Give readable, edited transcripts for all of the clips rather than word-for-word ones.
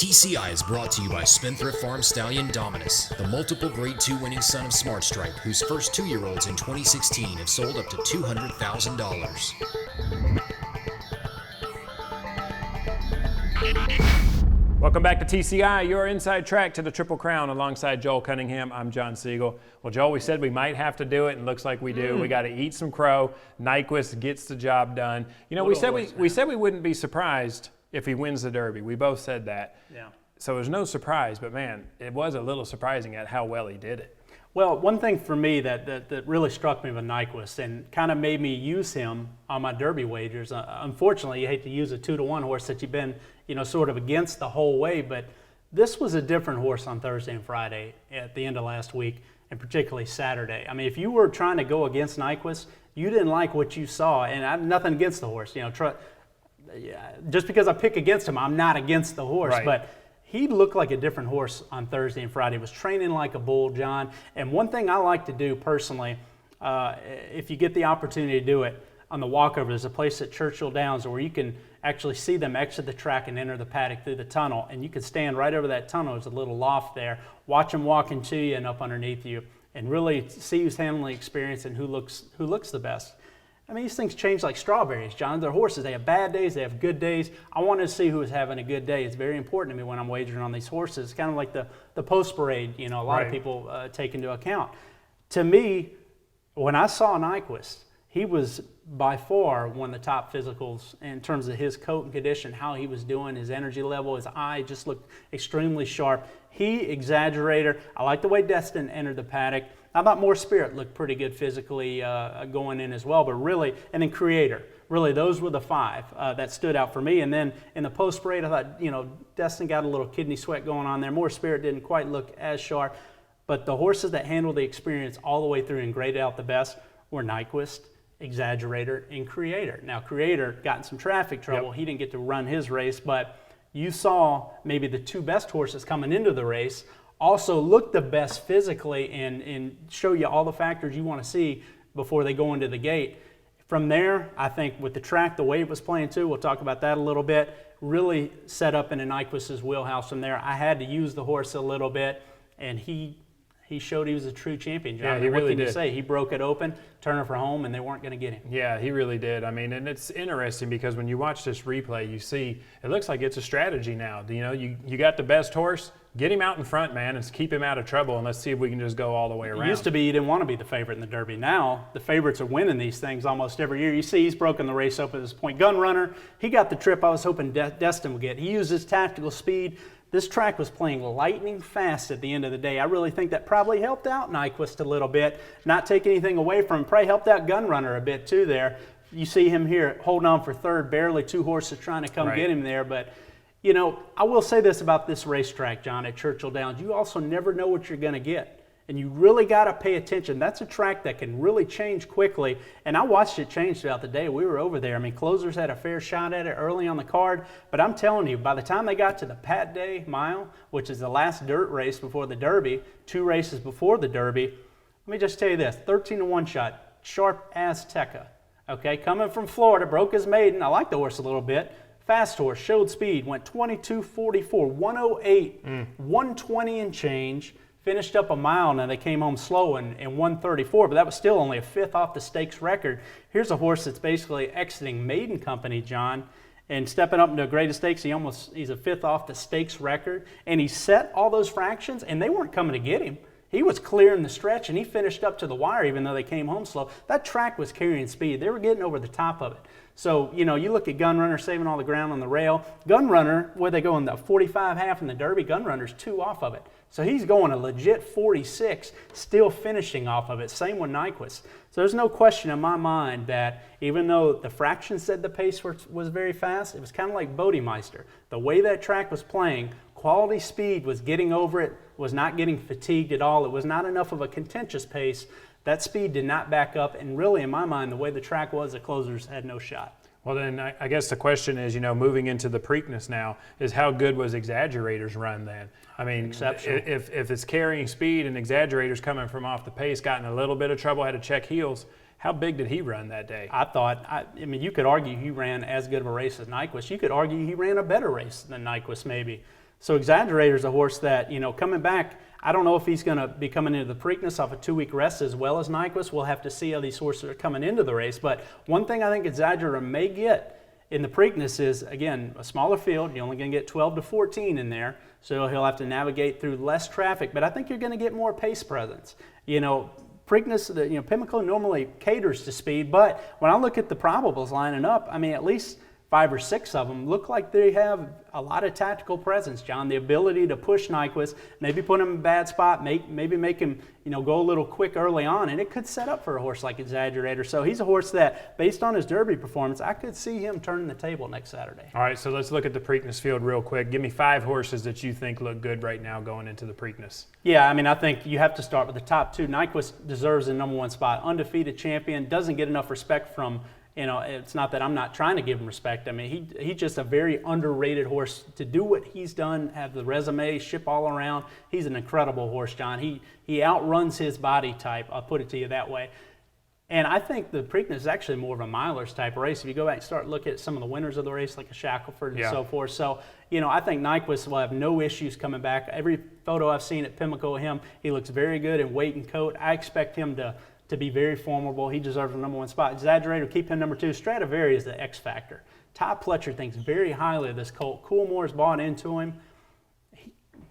TCI is brought to you by Spendthrift Farm Stallion Dominus, the multiple Grade 2 winning son of Smart Stripe, whose first 2-year-olds in 2016 have sold up to $200,000. Welcome back to TCI, your inside track to the Triple Crown. Alongside Joel Cunningham, I'm John Siegel. Well, Joel, we said we might have to do it, and looks like we do. We got to eat some crow. Nyquist gets the job done. You know, we said we wouldn't be surprised if he wins the Derby. We both said that. Yeah. So there's no surprise, but man, it was a little surprising at how well he did it. Well, one thing for me that really struck me with Nyquist and kind of made me use him on my Derby wagers. Unfortunately, you hate to use a 2-to-1 horse that you've been, sort of against the whole way, but this was a different horse on Thursday and Friday at the end of last week, and particularly Saturday. I mean, if you were trying to go against Nyquist, you didn't like what you saw, and I have nothing against the horse. Just because I pick against him, I'm not against the horse, right. But he looked like a different horse on Thursday and Friday. He was training like a bull, John. And one thing I like to do personally, if you get the opportunity to do it, on the walkover, there's a place at Churchill Downs where you can actually see them exit the track and enter the paddock through the tunnel. And you can stand right over that tunnel. There's a little loft there. Watch them walking to you and up underneath you, and really see who's handling the experience and who looks the best. I mean, these things change like strawberries, John. They're horses. They have bad days. They have good days. I wanted to see who was having a good day. It's very important to me when I'm wagering on these horses. It's kind of like the post parade, a lot of people take into account. To me, when I saw Nyquist, he was by far one of the top physicals in terms of his coat and condition, how he was doing, his energy level, his eye just looked extremely sharp. Exaggerator. I like the way Destin entered the paddock. I thought More Spirit looked pretty good physically going in as well, but really, and then Creator. Really, those were the five that stood out for me. And then in the post parade, I thought, Destin got a little kidney sweat going on there. More Spirit didn't quite look as sharp, but the horses that handled the experience all the way through and graded out the best were Nyquist, Exaggerator, and Creator. Now, Creator got in some traffic trouble. Yep. He didn't get to run his race, but you saw maybe the two best horses coming into the race also look the best physically and show you all the factors you want to see before they go into the gate. From there, I think with the track, the way it was playing too, we'll talk about that a little bit, really set up into Nyquist's wheelhouse from there. I had to use the horse a little bit, and he showed he was a true champion, John. Yeah, he really did. What can you say? He broke it open, turned for home, and they weren't going to get him. Yeah, he really did. I mean, and it's interesting because when you watch this replay, you see it looks like it's a strategy now. You got the best horse, get him out in front, man, and keep him out of trouble, and let's see if we can just go all the way around. It used to be you didn't want to be the favorite in the Derby. Now, the favorites are winning these things almost every year. You see he's broken the race up at this point. Gun Runner, he got the trip I was hoping Destin would get. He used his tactical speed. This track was playing lightning fast at the end of the day. I really think that probably helped out Nyquist a little bit. Not taking anything away from him. Probably helped out Gun Runner a bit too there. You see him here holding on for third, barely two horses trying to come get him there. But, I will say this about this racetrack, John, at Churchill Downs. You also never know what you're going to get. And you really got to pay attention. That's a track that can really change quickly. And I watched it change throughout the day. We were over there. I mean, closers had a fair shot at it early on the card. But I'm telling you, by the time they got to the Pat Day Mile, which is the last dirt race before the Derby, 2 races before the Derby, let me just tell you this, 13-to-1 shot, Sharp Azteca. Okay, coming from Florida, broke his maiden. I like the horse a little bit. Fast horse, showed speed, went 22.44, 108, 120 and change. Finished up a mile, and they came home slow in 134, but that was still only a fifth off the stakes record. Here's a horse that's basically exiting maiden company, John, and stepping up into a greatest stakes. He's a fifth off the stakes record, and he set all those fractions, and they weren't coming to get him. He was clearing the stretch, and he finished up to the wire, even though they came home slow. That track was carrying speed. They were getting over the top of it. So, you look at Gun Runner saving all the ground on the rail. Gun Runner, where they go in the 45 half in the Derby, Gun Runner's 2 off of it. So he's going a legit 46, still finishing off of it. Same with Nyquist. So there's no question in my mind that even though the fraction said the pace was very fast, it was kind of like Bodemeister. The way that track was playing, quality speed was getting over it, was not getting fatigued at all. It was not enough of a contentious pace. That speed did not back up, and really, in my mind, the way the track was, the closers had no shot. Well, then I guess the question is, moving into the Preakness now, is how good was Exaggerator's run then? I mean, if it's carrying speed and Exaggerator's coming from off the pace, got in a little bit of trouble, had to check heels, how big did he run that day? I mean, you could argue he ran as good of a race as Nyquist. You could argue he ran a better race than Nyquist maybe. So Exaggerator is a horse that, coming back, I don't know if he's going to be coming into the Preakness off a 2-week rest as well as Nyquist. We'll have to see how these horses are coming into the race. But one thing I think Exaggerator may get in the Preakness is, again, a smaller field. You're only going to get 12 to 14 in there, so he'll have to navigate through less traffic. But I think you're going to get more pace presence. Preakness, Pimlico normally caters to speed, but when I look at the probables lining up, I mean, at least 5 or 6 of them look like they have a lot of tactical presence, John. The ability to push Nyquist, maybe put him in a bad spot, maybe make him, go a little quick early on, and it could set up for a horse like Exaggerator. So he's a horse that, based on his Derby performance, I could see him turning the table next Saturday. All right, so let's look at the Preakness field real quick. Give me 5 horses that you think look good right now going into the Preakness. Yeah, I mean, I think you have to start with the top 2. Nyquist deserves the #1 spot. Undefeated champion, doesn't get enough respect from, it's not that I'm not trying to give him respect. I mean, he's just a very underrated horse. To do what he's done, have the resume, ship all around, he's an incredible horse, John. He outruns his body type, I'll put it to you that way. And I think the Preakness is actually more of a milers type race. If you go back and start looking at some of the winners of the race, like a Shackelford and so forth. So, I think Nyquist will have no issues coming back. Every photo I've seen at Pimlico of him, he looks very good in weight and coat. I expect him to be very formidable. He deserves the #1 spot. Exaggerator, keep him #2. Stradivari is the X factor. Todd Pletcher thinks very highly of this colt. Coolmore's bought into him.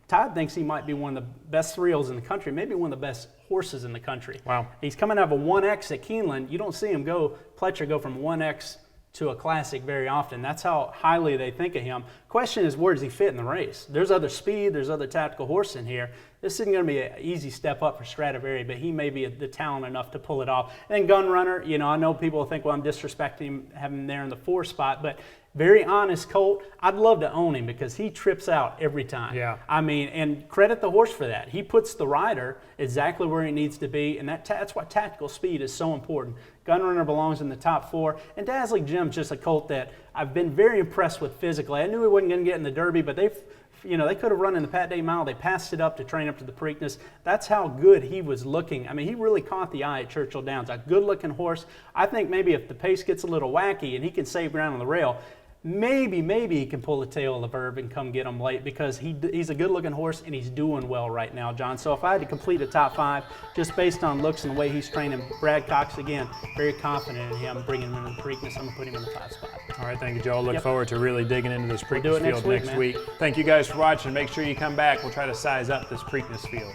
Todd thinks he might be one of the best 3-year-olds in the country, maybe one of the best horses in the country. Wow. He's coming out of a 1X at Keeneland. You don't see him Pletcher go from 1X to a classic very often. That's how highly they think of him. Question is, where does he fit in the race? There's other speed, there's other tactical horse in here. This isn't going to be an easy step up for Stradivari, but he may be the talent enough to pull it off. And then Gun Runner, I know people think, well, I'm disrespecting him, having him there in the 4 spot, but very honest colt. I'd love to own him because he trips out every time. Yeah. I mean, and credit the horse for that. He puts the rider exactly where he needs to be, and that's why tactical speed is so important. Gunrunner belongs in the top 4, and Dazzling Jim's just a colt that I've been very impressed with physically. I knew he wasn't going to get in the Derby, but they could have run in the Pat Day Mile. They passed it up to train up to the Preakness. That's how good he was looking. I mean, he really caught the eye at Churchill Downs. A good-looking horse. I think maybe if the pace gets a little wacky and he can save ground on the rail, maybe he can pull the tail of the Verb and come get him late because he's a good-looking horse and he's doing well right now, John. So if I had to complete a top 5, just based on looks and the way he's training, Brad Cox, again, very confident in him, bringing him into the Preakness. I'm going to put him in the 5 spot. All right, thank you, Joe. Look forward to really digging into this Preakness do it field next week. Thank you guys for watching. Make sure you come back. We'll try to size up this Preakness field.